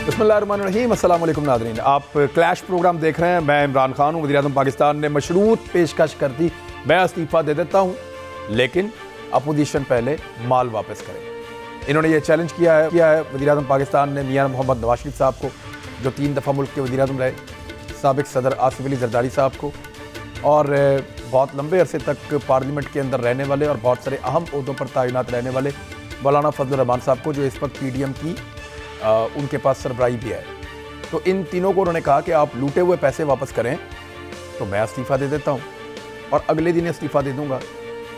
बिस्मिल्लाहिर्रहमानिर्रहीम, अस्सलाम वालेकुम नाज़रीन। आप क्लैश प्रोग्राम देख रहे हैं। मैं इमरान खान हूँ। वज़ीर-ए-आज़म पाकिस्तान ने मशरूत पेशकश कर दी, मैं इस्तीफ़ा दे देता हूँ, लेकिन अपोजिशन पहले माल वापस करें। इन्होंने ये चैलेंज किया है वज़ीर-ए-आज़म पाकिस्तान ने मियां मोहम्मद नवाज शरीफ साहब को, जो 3 दफ़ा मुल्क के वज़ीर-ए-आज़म रहे, साबिक़ सदर आसिफ अली ज़रदारी साहब को, और बहुत लंबे अरसे तक पार्लियामेंट के अंदर रहने वाले और बहुत सारे अहम ओहदों पर तैनात रहने वाले मौलाना फजल रहमान साहब को, जो इस वक्त PDM की उनके पास सरबराही भी है। तो इन तीनों को उन्होंने कहा कि आप लूटे हुए पैसे वापस करें तो मैं इस्तीफ़ा दे देता हूँ और अगले दिन इस्तीफ़ा दे दूँगा।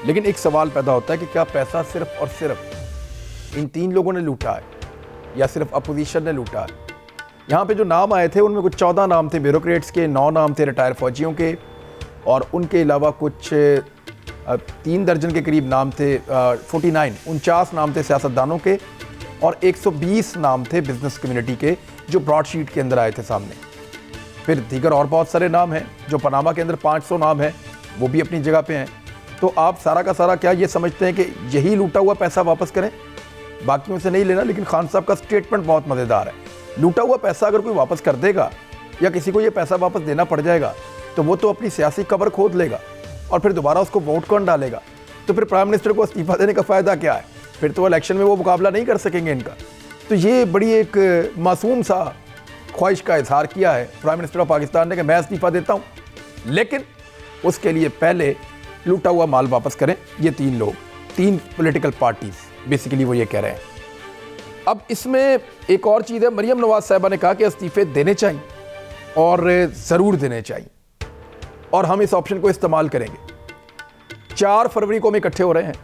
लेकिन एक सवाल पैदा होता है कि क्या पैसा सिर्फ़ और सिर्फ इन 3 लोगों ने लूटा है या सिर्फ अपोजिशन ने लूटा है? यहाँ पे जो नाम आए थे उनमें कुछ 14 नाम थे ब्यूरोक्रेट्स के, 9 नाम थे रिटायर फौजियों के, और उनके अलावा कुछ 3 दर्जन के करीब नाम थे, 49 नाम थे सियासतदानों के, और 120 नाम थे बिजनेस कम्युनिटी के, जो ब्रॉडशीट के अंदर आए थे सामने। फिर दीगर और बहुत सारे नाम हैं, जो पनामा के अंदर 500 नाम हैं, वो भी अपनी जगह पे हैं। तो आप सारा का सारा क्या ये समझते हैं कि यही लूटा हुआ पैसा वापस करें, बाकियों से नहीं लेना? लेकिन खान साहब का स्टेटमेंट बहुत मज़ेदार है। लूटा हुआ पैसा अगर कोई वापस कर देगा या किसी को ये पैसा वापस देना पड़ जाएगा तो वो तो अपनी सियासी कब्र खोद लेगा और फिर दोबारा उसको वोट कौन डालेगा? तो फिर प्राइम मिनिस्टर को इस्तीफा देने का फ़ायदा क्या है? फिर तो इलेक्शन में वो मुकाबला नहीं कर सकेंगे इनका। तो ये बड़ी एक मासूम सा ख्वाहिश का इजहार किया है प्राइम मिनिस्टर ऑफ पाकिस्तान ने कि मैं इस्तीफ़ा देता हूँ, लेकिन उसके लिए पहले लूटा हुआ माल वापस करें ये 3 लोग, 3 पॉलिटिकल पार्टीज़, बेसिकली वो ये कह रहे हैं। अब इसमें एक और चीज़ है, मरियम नवाज साहिबा ने कहा कि इस्तीफ़े देने चाहिए और ज़रूर देने चाहिए, और हम इस ऑप्शन को इस्तेमाल करेंगे। 4 फरवरी को हम इकट्ठे हो रहे हैं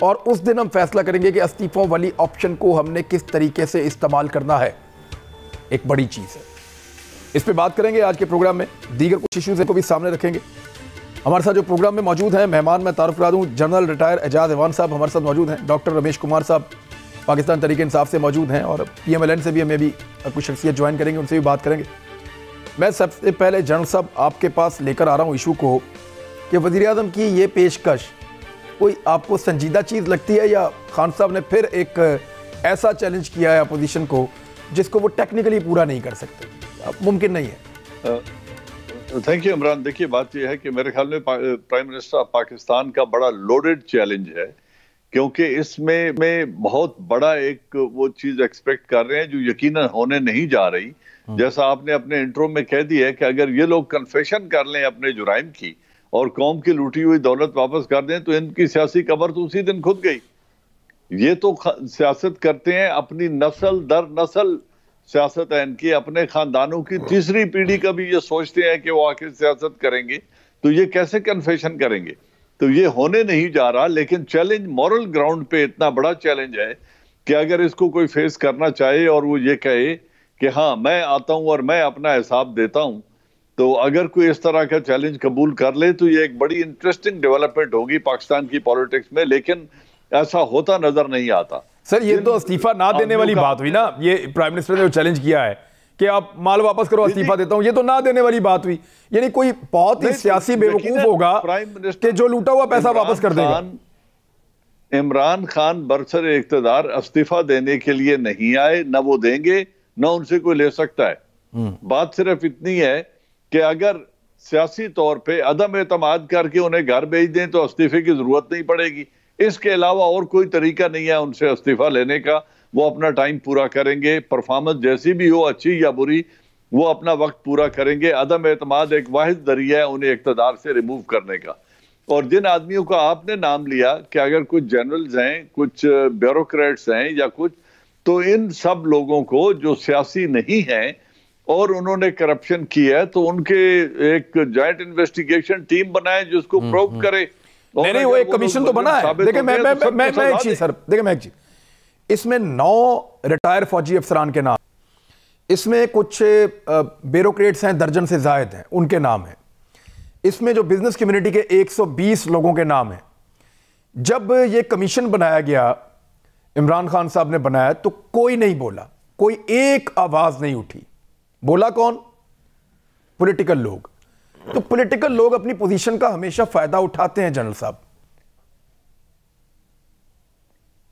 और उस दिन हम फैसला करेंगे कि इस्तीफों वाली ऑप्शन को हमने किस तरीके से इस्तेमाल करना है। एक बड़ी चीज़ है, इस पे बात करेंगे आज के प्रोग्राम में। दीगर कुछ इश्यूज़ को भी सामने रखेंगे। हमारे साथ जो प्रोग्राम में मौजूद हैं मेहमान, मैं तारुफ करा दूँ, जनरल रिटायर एजाज ऐवान साहब हमारे साथ मौजूद हैं, डॉक्टर रमेश कुमार साहब पाकिस्तान तहरीक इंसाफ से मौजूद हैं, और PMLN से भी हमें भी कुछ शख्सियत ज्वाइन करेंगे, उनसे भी बात करेंगे। मैं सबसे पहले जनरल साहब आपके पास लेकर आ रहा हूँ इशू को कि वज़ीर-ए-आज़म की ये पेशकश कोई आपको संजीदा चीज़ लगती है, या खान साहब ने फिर एक ऐसा चैलेंज किया है अपोजिशन को जिसको वो टेक्निकली पूरा नहीं कर सकते, मुमकिन नहीं है? Thank you Imran. देखिए, बात यह है कि मेरे ख्याल में प्राइम मिनिस्टर ऑफ पाकिस्तान का बड़ा लोडेड चैलेंज है, क्योंकि इसमें बहुत बड़ा एक वो चीज़ एक्सपेक्ट कर रहे हैं जो यकीनन होने नहीं जा रही। जैसा आपने अपने इंट्रो में कह दिया है कि अगर ये लोग कन्फेशन कर लें अपने जुराइम की और कौम की लूटी हुई दौलत वापस कर दें तो इनकी सियासी कब्र तो उसी दिन खुद गई। ये तो सियासत करते हैं, अपनी नस्ल दर नस्ल सियासत है इनकी, अपने खानदानों की तीसरी पीढ़ी का भी ये सोचते हैं कि वो आखिर सियासत करेंगे, तो ये कैसे कन्फेशन करेंगे? तो ये होने नहीं जा रहा। लेकिन चैलेंज मॉरल ग्राउंड पे इतना बड़ा चैलेंज है कि अगर इसको कोई फेस करना चाहे और वो ये कहे कि हाँ मैं आता हूं और मैं अपना हिसाब देता हूं, तो अगर कोई इस तरह का चैलेंज कबूल कर ले तो ये एक बड़ी इंटरेस्टिंग डेवलपमेंट होगी पाकिस्तान की पॉलिटिक्स में, लेकिन ऐसा होता नजर नहीं आता। सर, ये तो इस्तीफा ना देने वाली बात हुई ना, ये प्राइम मिनिस्टर ने जो चैलेंज किया है कि आप माल वापस करो, इस्तीफा देता हूं, ये तो ना देने वाली बात हुई। यानी कोई बहुत ही सियासी बेवकूफ होगा कि जो लूटा हुआ पैसा वापस कर देगा। इमरान खान बरसर इख्तिदार इस्तीफा देने के लिए नहीं आए, ना वो देंगे ना उनसे कोई ले सकता है। बात सिर्फ इतनी है कि अगर सियासी तौर पे अदम एतमाद करके उन्हें घर भेज दें तो इस्तीफे की जरूरत नहीं पड़ेगी। इसके अलावा और कोई तरीका नहीं है उनसे इस्तीफा लेने का। वो अपना टाइम पूरा करेंगे, परफॉर्मेंस जैसी भी हो, अच्छी या बुरी, वो अपना वक्त पूरा करेंगे। अदम एतमाद एक वाहिद जरिया है उन्हें इख्तिदार से रिमूव करने का। और जिन आदमियों का आपने नाम लिया कि अगर कुछ जनरल्स हैं, कुछ ब्यूरोक्रेट्स हैं या कुछ, तो इन सब लोगों को जो सियासी नहीं हैं और उन्होंने करप्शन किया है, तो उनके एक जॉइंट इन्वेस्टिगेशन टीम बनाए जिसको प्रोब करे। नहीं, वो एक कमीशन तो बना है। देखिए मैं एक चीज सर, देखिए मैं एक चीज, इसमें 9 रिटायर फौजी अफसरान के नाम, इसमें कुछ ब्यूरोक्रेट्स हैं, दर्जन से जायद हैं, उनके नाम हैं, इसमें जो बिजनेस कम्युनिटी के 120 लोगों के नाम हैं। जब ये कमीशन बनाया गया, इमरान खान साहब ने बनाया, तो कोई नहीं बोला, कोई एक आवाज नहीं उठी। बोला कौन? पॉलिटिकल लोग। तो पॉलिटिकल लोग अपनी पोजीशन का हमेशा फायदा उठाते हैं जनरल साहब।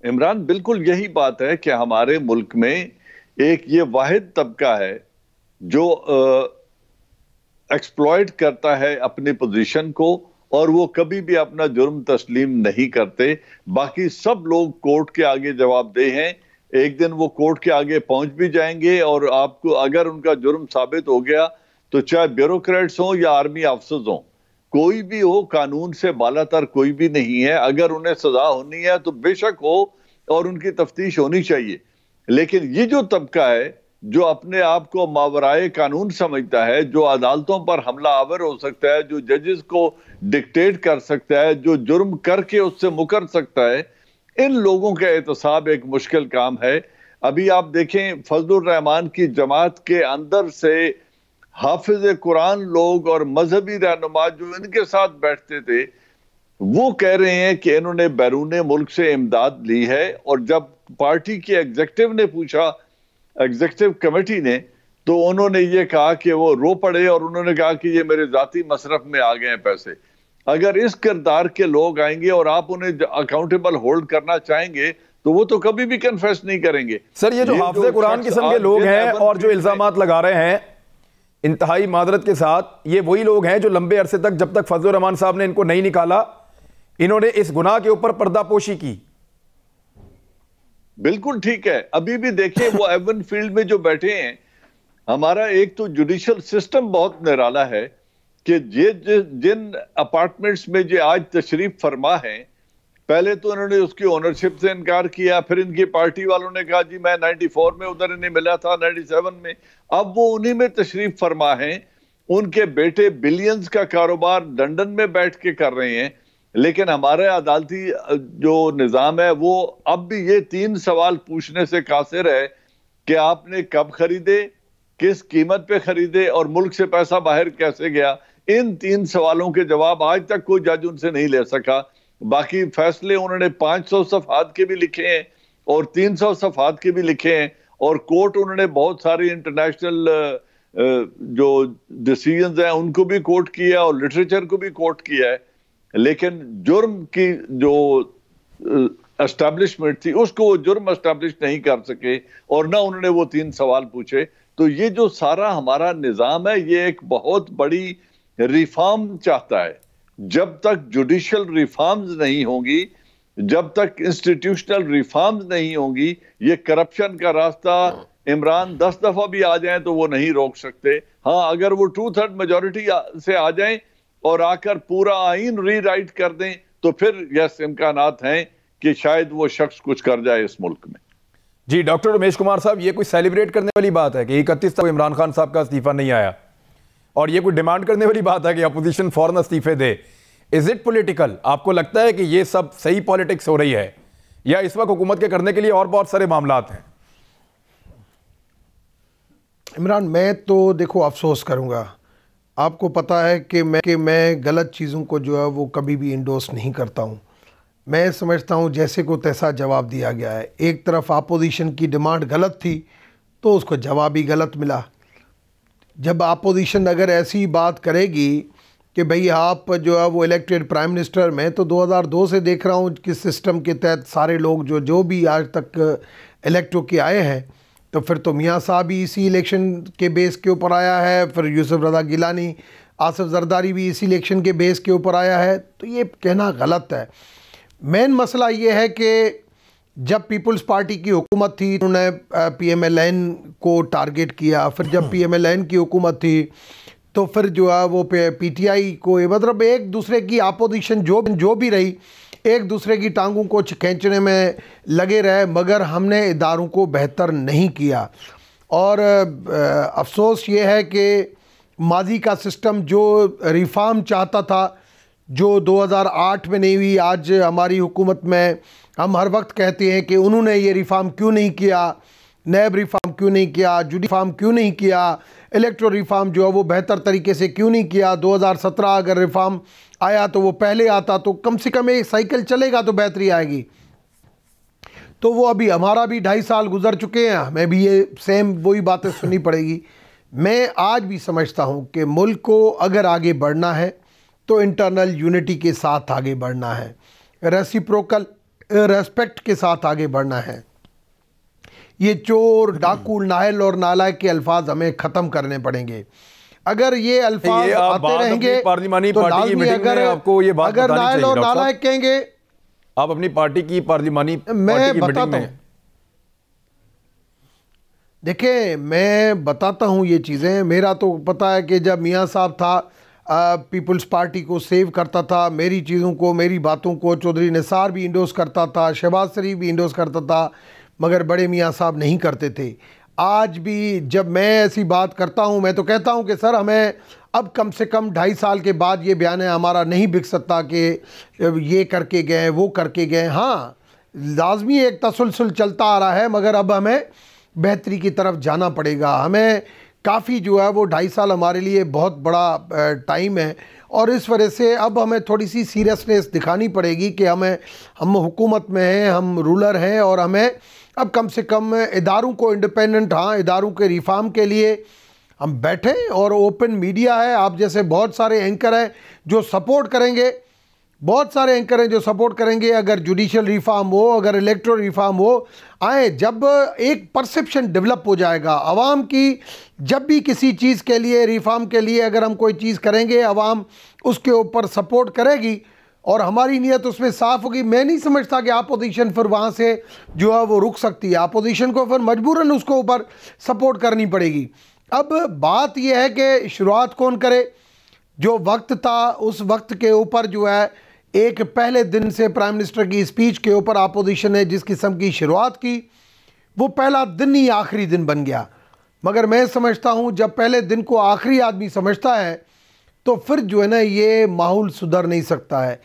इमरान, बिल्कुल यही बात है कि हमारे मुल्क में एक ये वाहिद तबका है जो एक्सप्लॉइट करता है अपनी पोजीशन को, और वो कभी भी अपना जुर्म तस्लीम नहीं करते। बाकी सब लोग कोर्ट के आगे जवाबदेह हैं। एक दिन वो कोर्ट के आगे पहुंच भी जाएंगे, और आपको अगर उनका जुर्म साबित हो गया तो चाहे ब्यूरोक्रेट्स हो या आर्मी अफसर्स हो, कोई भी हो, कानून से बालातर कोई भी नहीं है। अगर उन्हें सजा होनी है तो बेशक हो, और उनकी तफ्तीश होनी चाहिए। लेकिन ये जो तबका है जो अपने आप को मावराए कानून समझता है, जो अदालतों पर हमला आवर हो सकता है, जो जजेस को डिक्टेट कर सकता है, जो जुर्म करके उससे मुकर सकता है, इन लोगों का एहतसाब एक मुश्किल काम है। अभी आप देखें, फजलुर रहमान की जमात के अंदर से हाफिज कुरान लोग और मजहबी रहनुमा जो इनके साथ बैठते थे, वो कह रहे हैं कि इन्होंने बैरून मुल्क से इमदाद ली है। और जब पार्टी के एग्जीक्यूटिव ने पूछा, एग्जीक्यूटिव कमेटी ने, तो उन्होंने ये कहा कि वो रो पड़े और उन्होंने कहा कि ये मेरे जाती मसरफ में आ गए हैं पैसे। अगर इस किरदार के लोग आएंगे और आप उन्हें अकाउंटेबल होल्ड करना चाहेंगे तो वो तो कभी भी कन्फेस नहीं करेंगे। सर, ये जो हाफिज कुरान किस्म के लोग हैं और जो इल्जामात लगा रहे हैं इंतहाई मादरत के साथ, ये वही लोग हैं जो लंबे अरसे तक, जब तक फजलुर रहमान साहब ने इनको नहीं निकाला, इन्होंने इस गुनाह के ऊपर पर्दापोशी की। बिल्कुल ठीक है। अभी भी देखिए वो एवन फील्ड में जो बैठे हैं, हमारा एक तो जुडिशियल सिस्टम बहुत निराला है कि ये जिन अपार्टमेंट्स में जो आज तशरीफ फरमा है, पहले तो उन्होंने उसकी ओनरशिप से इनकार किया, फिर इनकी पार्टी वालों ने कहा जी मैं 94 में उधर इन्हें मिला था, 97 में, अब वो उन्हीं में तशरीफ फरमा हैं। उनके बेटे बिलियंस का कारोबार लंदन में बैठ के कर रहे हैं। लेकिन हमारे अदालती जो निज़ाम है वो अब भी ये 3 सवाल पूछने से कासिर है कि आपने कब खरीदे, किस कीमत पे खरीदे और मुल्क से पैसा बाहर कैसे गया। इन 3 सवालों के जवाब आज तक कोई जज उनसे नहीं ले सका। बाकी फैसले उन्होंने 500 सफ़हात के भी लिखे हैं और 300 सफ़हात के भी लिखे हैं, और कोर्ट उन्होंने बहुत सारी इंटरनेशनल जो डिसीजंस हैं उनको भी कोर्ट किया और लिटरेचर को भी कोर्ट किया है। लेकिन जुर्म की जो एस्टैब्लिशमेंट थी उसको वो जुर्म एस्टैब्लिश नहीं कर सके, और ना उन्होंने वो 3 सवाल पूछे। तो ये जो सारा हमारा निज़ाम है ये एक बहुत बड़ी रिफॉर्म चाहता है। जब तक जुडिशियल रिफॉर्म्स नहीं होंगी, जब तक इंस्टीट्यूशनल रिफॉर्म्स नहीं होंगी, ये करप्शन का रास्ता इमरान 10 दफा भी आ जाए तो वो नहीं रोक सकते। हाँ, अगर वो 2/3 मेजॉरिटी से आ जाएं और आकर पूरा आइन रीराइट कर दें तो फिर यस इम्कानात हैं कि शायद वो शख्स कुछ कर जाए इस मुल्क में। जी डॉक्टर उमेश कुमार साहब, ये कोई सेलिब्रेट करने वाली बात है कि 31 तक इमरान खान साहब का इस्तीफा नहीं आया, और ये कोई डिमांड करने वाली बात है कि अपोजिशन फौरन इस्तीफे दे? Is it political? आपको लगता है कि ये सब सही पॉलिटिक्स हो रही है, या इस वक्त हुकूमत के करने के लिए और बहुत सारे मामलात हैं? इमरान, मैं तो देखो अफसोस करूंगा। आपको पता है कि मैं गलत चीज़ों को जो है वो कभी भी इंडोर्स नहीं करता हूं। मैं समझता हूं जैसे को तैसा जवाब दिया गया है। एक तरफ अपोजिशन की डिमांड गलत थी तो उसको जवाब ही गलत मिला। जब अपोजिशन अगर ऐसी बात करेगी कि भाई आप जो है वो इलेक्टेड प्राइम मिनिस्टर, मैं तो 2002 से देख रहा हूँ कि सिस्टम के तहत सारे लोग जो भी आज तक इलेक्ट होके आए हैं, तो फिर तो मियाँ साहब भी इसी इलेक्शन के बेस के ऊपर आया है, फिर यूसुफ रज़ा गिलानी, आसिफ जरदारी भी इसी इलेक्शन के बेस के ऊपर आया है। तो ये कहना गलत है। मेन मसला ये है कि जब पीपल्स पार्टी की हुकूमत थी उन्होंने PMLN को टारगेट किया, फिर जब PMLN की हुकूमत थी तो फिर जो है वो PTI को, मतलब एक दूसरे की अपोजिशन जो भी रही एक दूसरे की टांगों को खींचने में लगे रहे, मगर हमने इदारों को बेहतर नहीं किया। और अफसोस ये है कि माजी का सिस्टम जो रिफॉर्म चाहता था, जो 2008 में नहीं हुई, आज हमारी हुकूमत में हम हर वक्त कहते हैं कि उन्होंने ये रिफॉर्म क्यों नहीं किया, नैब रिफॉर्म क्यों नहीं किया, जुडिशल रिफॉर्म क्यों नहीं किया, इलेक्ट्रो रिफॉर्म जो है वो बेहतर तरीके से क्यों नहीं किया। 2017 अगर रिफॉर्म आया तो वो पहले आता तो कम से कम एक साइकिल चलेगा तो बेहतरी आएगी। तो वो अभी हमारा भी 2.5 साल गुजर चुके हैं, हमें भी ये सेम वही बातें सुननी पड़ेगी। मैं आज भी समझता हूँ कि मुल्क को अगर आगे बढ़ना है तो इंटरनल यूनिटी के साथ आगे बढ़ना है, रेसिप्रोकल रेस्पेक्ट के साथ आगे बढ़ना है। ये चोर, डाकू, नाहल और नालायक के अल्फाज हमें ख़त्म करने पड़ेंगे। अगर ये अल्फाज आते रहेंगे पार्लिमानी तो पार्टी की मीटिंग में आपको ये बात अगर नाहल और नालायक कहेंगे, आप अपनी पार्टी की पार्लिमानी मैं बताता हूं, देखिए मैं बताता हूं ये चीज़ें। मेरा तो पता है कि जब मियां साहब था पीपल्स पार्टी को सेव करता था, मेरी चीज़ों को, मेरी बातों को चौधरी निसार भी इंडोर्स करता था, शहबाज शरीफ भी इंडोर्स करता था, मगर बड़े मियां साहब नहीं करते थे। आज भी जब मैं ऐसी बात करता हूं, मैं तो कहता हूं कि सर हमें अब कम से कम 2.5 साल के बाद ये बयान हमारा नहीं बिक सकता कि ये करके गए, वो करके गए। हाँ, लाजमी एक तसलसल चलता आ रहा है, मगर अब हमें बेहतरी की तरफ जाना पड़ेगा। हमें काफ़ी जो है वो 2.5 साल हमारे लिए बहुत बड़ा टाइम है, और इस वजह से अब हमें थोड़ी सी सीरियसनेस दिखानी पड़ेगी कि हम हुकूमत में हैं, हम रूलर हैं, और हमें अब कम से कम इदारों को इंडिपेंडेंट, हाँ इदारों के रिफॉर्म के लिए हम बैठें। और ओपन मीडिया है, आप जैसे बहुत सारे एंकर हैं जो सपोर्ट करेंगे, बहुत सारे एंकर हैं जो सपोर्ट करेंगे। अगर जुडिशल रिफॉर्म हो, अगर इलेक्टोरल रिफॉर्म हो, आए, जब एक परसेप्शन डेवलप हो जाएगा आवाम की, जब भी किसी चीज़ के लिए, रिफॉर्म के लिए अगर हम कोई चीज़ करेंगे, आवाम उसके ऊपर सपोर्ट करेगी और हमारी नीयत उसमें साफ़ होगी। मैं नहीं समझता कि अपोजिशन फिर वहाँ से जो है वो रुक सकती है। अपोजिशन को फिर मजबूरन उसको ऊपर सपोर्ट करनी पड़ेगी। अब बात यह है कि शुरुआत कौन करे। जो वक्त था उस वक्त के ऊपर जो है, एक पहले दिन से प्राइम मिनिस्टर की स्पीच के ऊपर अपोजिशन ने जिस किस्म की शुरुआत की, वो पहला दिन ही आखिरी दिन बन गया। मगर मैं समझता हूँ जब पहले दिन को आखिरी आदमी समझता है तो फिर जो है ना ये माहौल सुधर नहीं सकता है।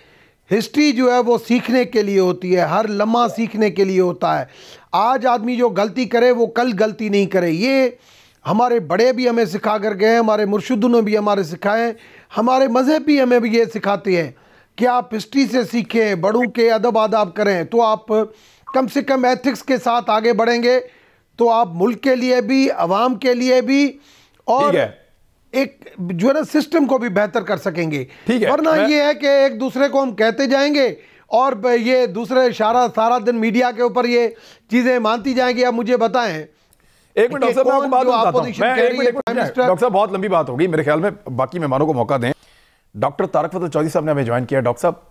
हिस्ट्री जो है वो सीखने के लिए होती है, हर लम्हा सीखने के लिए होता है। आज आदमी जो गलती करे वो कल गलती नहीं करे। ये हमारे बड़े भी हमें सिखा कर गए, हमारे मुर्शिदों ने भी हमारे सिखाए, हमारे मज़हब भी हमें भी ये सिखाते हैं कि आप हिस्ट्री से सीखें, बड़ों के अदब आदाब करें, तो आप कम से कम एथिक्स के साथ आगे बढ़ेंगे, तो आप मुल्क के लिए भी, अवाम के लिए भी, और एक जो है ना सिस्टम को भी बेहतर कर सकेंगे। वरना ये है कि एक दूसरे को हम कहते जाएंगे और ये दूसरे सारा दिन मीडिया के ऊपर ये चीज़ें मानती जाएंगी। अब मुझे बताएं, एक मिनट डॉक्टर साहब, मैं आपको डॉक्टर साहब बहुत लंबी बात होगी, मेरे ख्याल में बाकी मेहमानों को मौका दें। डॉक्टर तारक फजल चौधरी साहब ने हमें ज्वाइन किया। डॉक्टर साहब,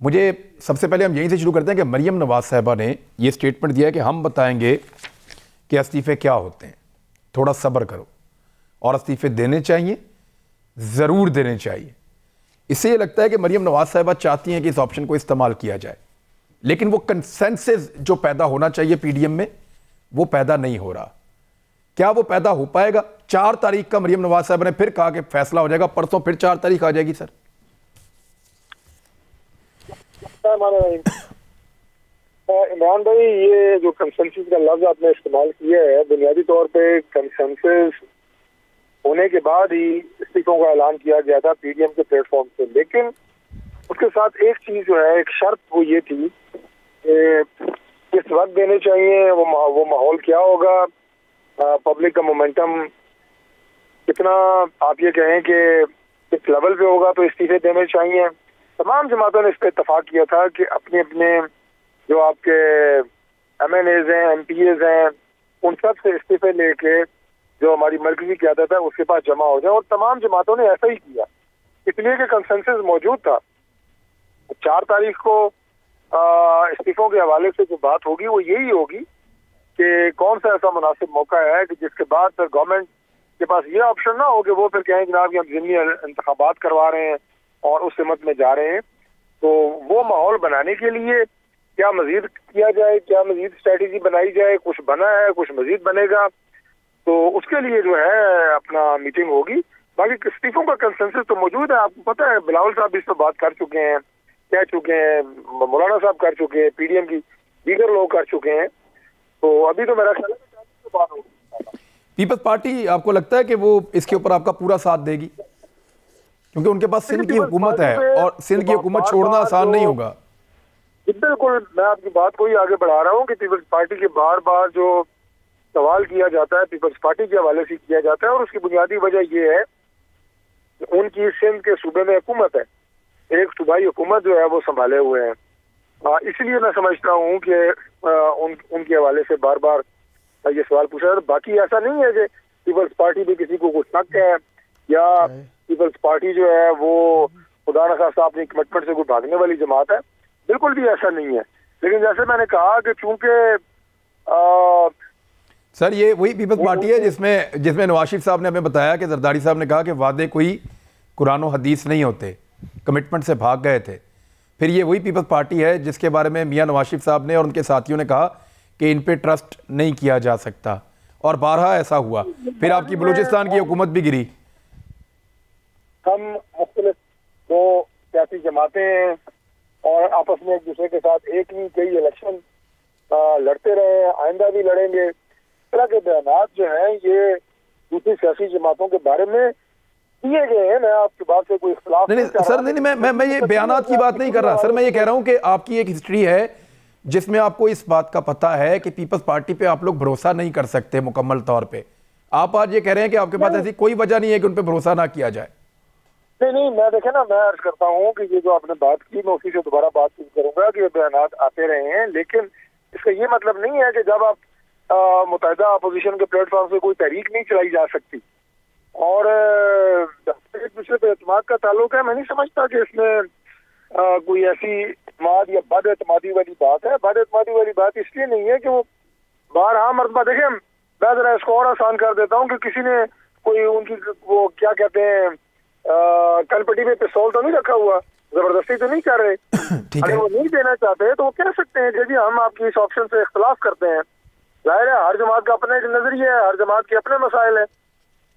मुझे सबसे पहले हम यहीं से शुरू करते हैं कि मरियम नवाज साहिबा ने ये स्टेटमेंट दिया है कि हम बताएंगे कि इस्तीफे क्या होते हैं, थोड़ा सब्र करो, और इस्तीफे देने चाहिए, ज़रूर देने चाहिए। इससे ये लगता है कि मरियम नवाज साहिबा चाहती हैं कि इस ऑप्शन को इस्तेमाल किया जाए, लेकिन वो कंसेंसस जो पैदा होना चाहिए पीडीएम में, वो पैदा नहीं हो रहा। क्या वो पैदा हो पाएगा? 4 तारीख का मरियम नवाज साहब ने फिर कहा कि फैसला हो जाएगा, परसों फिर 4 तारीख आ जाएगी। सर इमरान भाई, ये जो कंसेंसस का लफ्ज आपने इस्तेमाल किया है, बुनियादी तौर पे कंसेंसस होने के बाद ही इस्तीफों का ऐलान किया गया था पीडीएम के प्लेटफॉर्म पे। लेकिन उसके साथ एक चीज जो है, एक शर्त, वो ये थी कि किस वक्त देने चाहिए, वो माहौल क्या होगा, पब्लिक का मोमेंटम कितना, आप ये कहें कि इस लेवल पे होगा तो इस्तीफे देने चाहिए। तमाम जमातों ने इस पर इत्तफाक किया था कि अपने अपने जो आपके MNAs हैं, MPAs हैं, उन सब से इस्तीफे लेके जो हमारी मरकजी क़यादत है उसके पास जमा हो जाए, और तमाम जमातों ने ऐसा ही किया, इसलिए कि कंसेंसस मौजूद था। 4 तारीख को इस्तीफों के हवाले से जो बात होगी वो यही होगी कि कौन सा ऐसा मुनासिब मौका है कि जिसके बाद फिर गवर्नमेंट के पास ये ऑप्शन ना हो कि वो फिर कहें जनाब कि हम ज़िमनी इंतखाबात करवा रहे हैं और उस सिमत में जा रहे हैं। तो वो माहौल बनाने के लिए क्या मजीद किया जाए, क्या मजीद स्ट्रेटेजी बनाई जाए, कुछ बना है, कुछ मजीद बनेगा, तो उसके लिए जो है अपना मीटिंग होगी। बाकी इस्तीफों का कंसेंसस तो मौजूद है, आपको पता है, बिलावल साहब भी इस पर बात कर चुके हैं, कह चुके हैं, मौलाना साहब कर चुके हैं, पीडीएम की दीगर लोग कर चुके हैं। तो अभी तो मेरा ख्याल है कि बात होगी। पीपल्स पार्टी, आपको लगता है कि वो इसके ऊपर आपका पूरा साथ देगी? क्योंकि उनके पास सिंध की हुकूमत है और सिंध की हुकूमत छोड़ना आसान नहीं होगा। बिल्कुल, मैं आपकी बात को ही आगे बढ़ा रहा हूँ कि पीपल्स पार्टी के बार बार जो सवाल किया जाता है पीपल्स पार्टी के हवाले से किया जाता है, और उसकी बुनियादी वजह यह है कि उनकी सिंध के सूबे में हुकूमत है, एक सूबाई हुकूमत जो है वो संभाले हुए हैं। इसलिए मैं समझता हूँ कि उनके हवाले से बार बार ये सवाल पूछा है। बाकी ऐसा नहीं है कि पीपल्स पार्टी पे किसी को कुछ शक है या पीपल्स पार्टी जो है वो खुदा न खास्ता अपनी कमिटमेंट से कोई भागने वाली जमात है, बिल्कुल भी ऐसा नहीं है। लेकिन जैसे मैंने कहा कि चूंकि सर ये वही पीपल्स पार्टी है जिसमें नवाज शरीफ साहब ने हमें बताया कि जरदारी साहब ने कहा कि वादे कोई कुरान और हदीस नहीं होते, कमिटमेंट से भाग गए थे। फिर ये वही पीपल्स पार्टी है जिसके बारे में मियां नवाज शरीफ साहब ने और उनके साथियों ने कहा कि इन पे ट्रस्ट नहीं किया जा सकता, और बारहा ऐसा हुआ। फिर आपकी बलूचिस्तान की हुकूमत भी गिरी। हम मुख्तलिफ दो सियासी जमातें हैं और आपस में एक दूसरे के साथ एक नहीं कई इलेक्शन लड़ते रहे हैं, आइंदा भी लड़ेंगे। इस तरह के बयान जो हैं ये दूसरी सियासी जमातों के बारे में दिए गए हैं। मैं आपकी बात से कोई इख्तिलाफ नहीं सर, नहीं मैं ये बयानात की बात नहीं कर रहा सर। मैं ये कह रहा हूं कि आपकी एक हिस्ट्री है जिसमें आपको इस बात का पता है कि पीपल्स पार्टी पे आप लोग भरोसा नहीं कर सकते मुकम्मल तौर पे। आप आज ये कह रहे हैं कि आपके पास ऐसी कोई वजह नहीं है कि उन पे भरोसा ना किया जाए। नहीं, मैं देखे ना, मैं अर्ज करता हूँ कि ये जो आपने बात की मैं उसी से दोबारा बातचीत करूंगा कि ये बयानात आते रहे हैं, लेकिन इसका ये मतलब नहीं है कि जब आप मुतहदा अपोजिशन के प्लेटफॉर्म से कोई तहरीक नहीं चलाई जा सकती। और एक दूसरे पे एतमाद का ताल्लुक है, मैं नहीं समझता कि इसमें कोई ऐसी एतमाद या बद एतमादी वाली बात है। बद एतमादी वाली बात इसलिए नहीं है कि वो बारहा मरतबा, देखें मैं जरा इसको और आसान कर देता हूँ कि किसी ने कोई उनकी वो क्या कहते हैं कनपट्टी में पिस्तौल तो नहीं रखा हुआ, जबरदस्ती तो नहीं कर रहे। अगर वो नहीं देना चाहते तो वो कह सकते हैं कि जी हम आपकी इस ऑप्शन से इख्तलाफ करते हैं। जाहिर है हर जमात का अपना एक नजरिया है, हर जमात के अपने मसाइल है।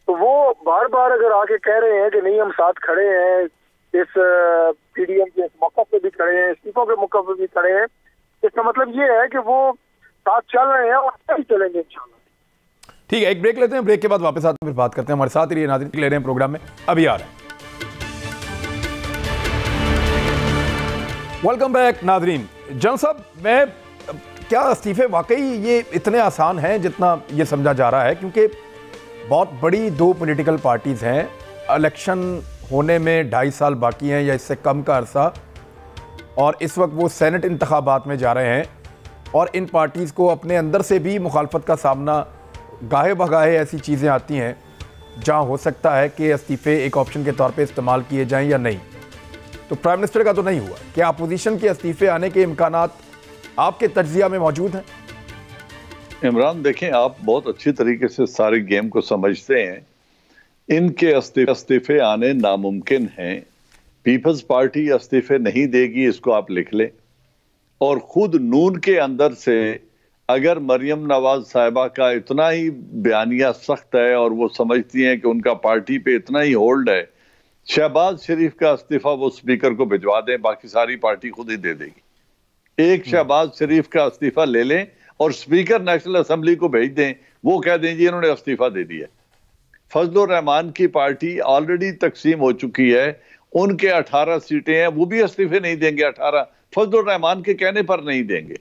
तो वो बार बार अगर आके कह रहे हैं कि नहीं हम साथ खड़े हैं, इस पीडीएम के इस मौका पे भी खड़े हैं, इस्तीफों के मौका पे भी खड़े हैं, इसका मतलब ये है कि वो साथ चल रहे हैं और ही चलेंगे इंशाल्लाह। ठीक है, एक ब्रेक लेते हैं, ब्रेक के बाद वापस आते हैं, फिर बात करते हैं। हमारे साथ ही नाज़रीन ले रहे हैं प्रोग्राम में, अभी आ रहे हैं। वेलकम बैक नाज़रीन। जनरल साहब, मैं क्या इस्तीफे वाकई ये इतने आसान हैं जितना ये समझा जा रहा है? क्योंकि बहुत बड़ी दो पॉलिटिकल पार्टीज़ हैं, इलेक्शन होने में 2.5 साल बाकी हैं या इससे कम का अरसा, और इस वक्त वो सेनेट इंतखाबात में जा रहे हैं, और इन पार्टीज़ को अपने अंदर से भी मुखालफत का सामना गाहे बगाहे ऐसी चीज़ें आती हैं जहां हो सकता है कि इस्तीफ़े एक ऑप्शन के तौर पे इस्तेमाल किए जाएं या नहीं। तो प्राइम मिनिस्टर का तो नहीं हुआ, क्या अपोजिशन के इस्तीफ़े आने के इम्कानात आपके तज्जिया में मौजूद हैं? इमरान, देखें आप बहुत अच्छी तरीके से सारे गेम को समझते हैं। इनके इस्तीफे आने नामुमकिन हैं। पीपल्स पार्टी इस्तीफे नहीं देगी, इसको आप लिख लें। और खुद नून के अंदर से अगर मरियम नवाज साहिबा का इतना ही बयानिया सख्त है और वो समझती हैं कि उनका पार्टी पे इतना ही होल्ड है, शहबाज शरीफ का इस्तीफा वो स्पीकर को भिजवा दें, बाकी सारी पार्टी खुद ही दे देगी। एक शहबाज शरीफ का इस्तीफा ले लें और स्पीकर नेशनल असेंबली को भेज दें, वो कह दें जी इन्होंने इस्तीफा दे दिया। फजलुर रहमान की पार्टी ऑलरेडी तकसीम हो चुकी है, उनके 18 सीटें हैं, वो भी इस्तीफे नहीं देंगे। 18 फजलुर रहमान के कहने पर नहीं देंगे।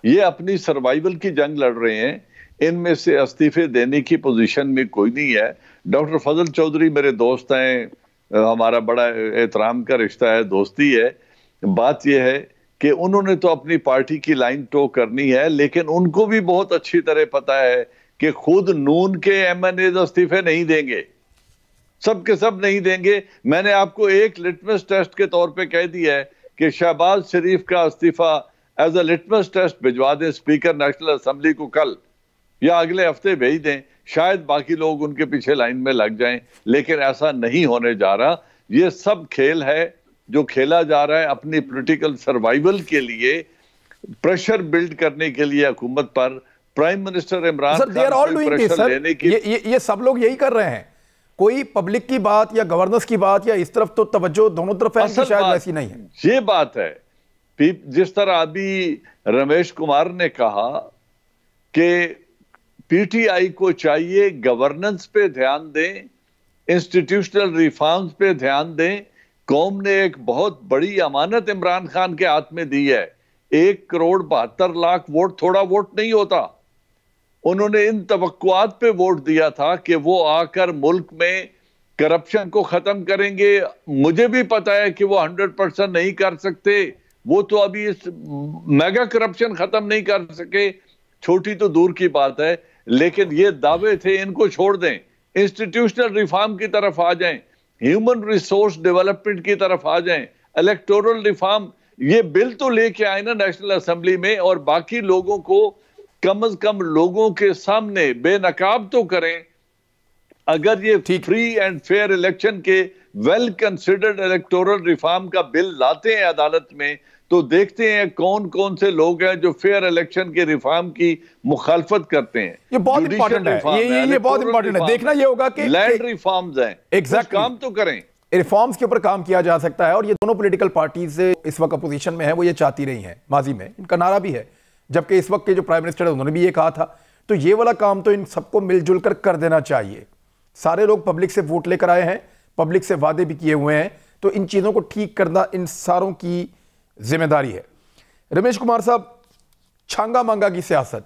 ये अपनी सर्वाइवल की जंग लड़ रहे हैं। इनमें से इस्तीफे देने की पोजीशन में कोई नहीं है। डॉक्टर फजल चौधरी मेरे दोस्त हैं, हमारा बड़ा एहतराम का रिश्ता है, दोस्ती है। बात यह है कि उन्होंने तो अपनी पार्टी की लाइन टो करनी है, लेकिन उनको भी बहुत अच्छी तरह पता है कि खुद नून के एमएनए इस्तीफे नहीं देंगे, सब के सब नहीं देंगे। मैंने आपको एक लिटमस टेस्ट के तौर पे कह दिया है कि शहबाज शरीफ का इस्तीफा एज अ लिटमस टेस्ट भिजवा दें स्पीकर नेशनल असेंबली को कल या अगले हफ्ते भेज दें, शायद बाकी लोग उनके पीछे लाइन में लग जाएं, लेकिन ऐसा नहीं होने जा रहा। ये सब खेल है जो खेला जा रहा है अपनी पॉलिटिकल सर्वाइवल के लिए, प्रेशर बिल्ड करने के लिए हुकूमत पर। Prime minister Imran Khan pressure लेने की ये सब लोग यही कर रहे हैं। कोई पब्लिक की बात या गवर्नेंस की बात या इस तरफ तो तवज्जो दोनों तरफ है, शायद वैसी नहीं है। ये बात है, जिस तरह अभी रमेश कुमार ने कहा कि पीटीआई को चाहिए गवर्नेंस पे ध्यान दें, इंस्टीट्यूशनल रिफॉर्म्स पे ध्यान दें। कौम ने एक बहुत बड़ी अमानत इमरान खान के हाथ में दी है। 1,72,00,000 वोट थोड़ा वोट नहीं होता। उन्होंने इन तवक्कुआत पे वोट दिया था कि वो आकर मुल्क में करप्शन को खत्म करेंगे। मुझे भी पता है कि वो 100% नहीं कर सकते, वो तो अभी इस मेगा करप्शन खत्म नहीं कर सके, छोटी तो दूर की बात है, लेकिन ये दावे थे, इनको छोड़ दें, इंस्टीट्यूशनल रिफॉर्म की तरफ आ जाएं, ह्यूमन रिसोर्स डेवलपमेंट की तरफ आ जाएं, इलेक्टोरल रिफॉर्म, ये बिल तो लेके आए ना नेशनल असेंबली में, और बाकी लोगों को कम से कम लोगों के सामने बेनकाब तो करें। अगर ये फ्री एंड फेयर इलेक्शन के वेल कंसिडर्ड इलेक्टोरल रिफॉर्म का बिल लाते हैं अदालत में, तो देखते हैं कौन कौन से लोग हैं जो फेयर इलेक्शन के रिफॉर्म की मुखालफत करते हैं। ये बहुत इंपॉर्टेंट है, ये बहुत इंपॉर्टेंट है। देखना ये होगा कि लैंड रिफॉर्म्स हैं, एग्जैक्टली काम तो करें, रिफॉर्म्स के ऊपर काम किया जा सकता है। और ये दोनों पॉलिटिकल पार्टीज इस वक्त अपोजिशन में है, वो ये चाहती रही हैं, माजी में इनका नारा भी है, जबकि इस वक्त के जो प्राइम मिनिस्टर है उन्होंने भी ये कहा था। तो ये वाला काम तो इन सबको मिलजुल कर देना चाहिए। सारे लोग पब्लिक से वोट लेकर आए हैं, पब्लिक से वादे भी किए हुए हैं, तो इन चीजों को ठीक करना इन सारों की जिम्मेदारी है। रमेश कुमार साहब, छांगा मांगा की सियासत,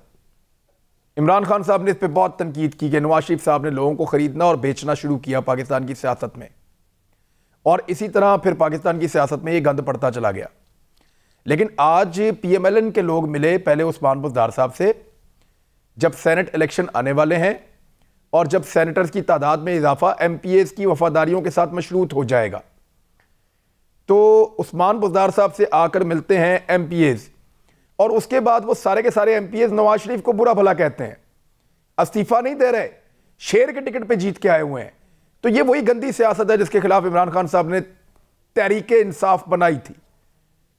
इमरान खान साहब ने इस पर बहुत तनकीद की कि नवाज शरीफ साहब ने लोगों को खरीदना और बेचना शुरू किया पाकिस्तान की सियासत में, और इसी तरह फिर पाकिस्तान की सियासत में ये गंद पड़ता चला गया। लेकिन आज PMLN के लोग मिले पहले उस्मान बुज़दार साहब से, जब सेनेट इलेक्शन आने वाले हैं और जब सेनेटर्स की तादाद में इजाफा MPAs की वफादारियों के साथ मशरूत हो जाएगा, तो उस्मान बुज़दार साहब से आकर मिलते हैं MPAs, और उसके बाद वो सारे के सारे MPAs नवाज शरीफ को बुरा भला कहते हैं, इस्तीफा नहीं दे रहे, शेर के टिकट पे जीत के आए हुए हैं। तो ये वही गंदी सियासत है जिसके खिलाफ इमरान खान साहब ने तहरीके इंसाफ बनाई थी।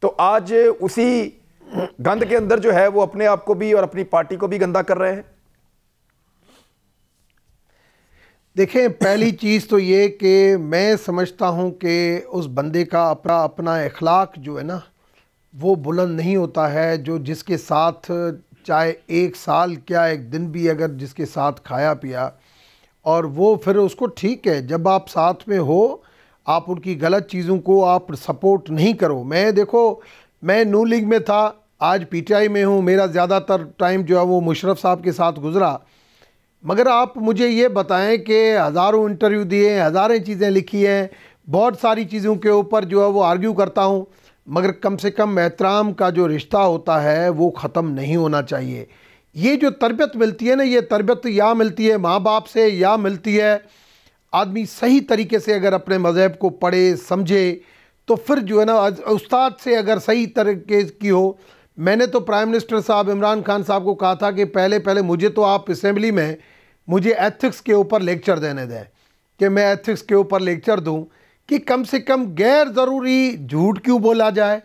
तो आज उसी गंद के अंदर जो है वो अपने आप को भी और अपनी पार्टी को भी गंदा कर रहे हैं। देखें, पहली चीज़ तो ये कि मैं समझता हूँ कि उस बंदे का अपना इखलाक जो है ना वो बुलंद नहीं होता है, जो जिसके साथ चाहे एक साल क्या एक दिन भी अगर जिसके साथ खाया पिया, और वो फिर उसको ठीक है, जब आप साथ में हो आप उनकी गलत चीज़ों को आप सपोर्ट नहीं करो। मैं नून लीग में था, आज PTI में हूँ, मेरा ज़्यादातर टाइम जो है वो मुशर्रफ साहब के साथ गुज़रा, मगर आप मुझे ये बताएं कि हज़ारों इंटरव्यू दिए, हज़ारें चीज़ें लिखी हैं, बहुत सारी चीज़ों के ऊपर जो है वो आर्ग्यू करता हूँ, मगर कम से कम एहतराम का जो रिश्ता होता है वो ख़त्म नहीं होना चाहिए। ये जो तरबियत मिलती है ना, ये तरबियत या मिलती है माँ बाप से या मिलती है आदमी सही तरीके से अगर अपने मज़हब को पढ़े समझे, तो फिर जो है ना उस्ताद से अगर सही तरीके की हो। मैंने तो प्राइम मिनिस्टर साहब इमरान खान साहब को कहा था कि पहले मुझे तो आप असेंबली में मुझे एथिक्स के ऊपर लेक्चर देने दें, कि मैं एथिक्स के ऊपर लेक्चर दूं कि कम से कम गैर ज़रूरी झूठ क्यों बोला जाए,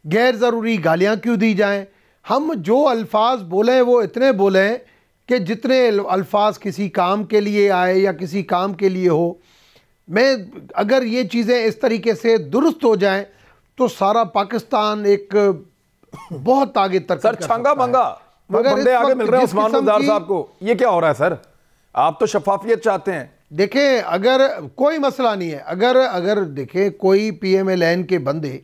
गैर ज़रूरी गालियां क्यों दी जाएं। हम जो अल्फाज बोलें वो इतने बोलें कि जितने अल्फाज किसी काम के लिए आए या किसी काम के लिए हो। मैं अगर ये चीज़ें इस तरीके से दुरुस्त हो जाएं तो सारा पाकिस्तान एक बहुत आगे तक सर छांगा मांगा बंदे आगे मिल रहे हैं उस्मान बुज़दार साहब को, ये क्या हो रहा है सर? आप तो शफाफियत चाहते हैं। देखें, अगर कोई मसला नहीं है, अगर देखें कोई PMLN के बंदे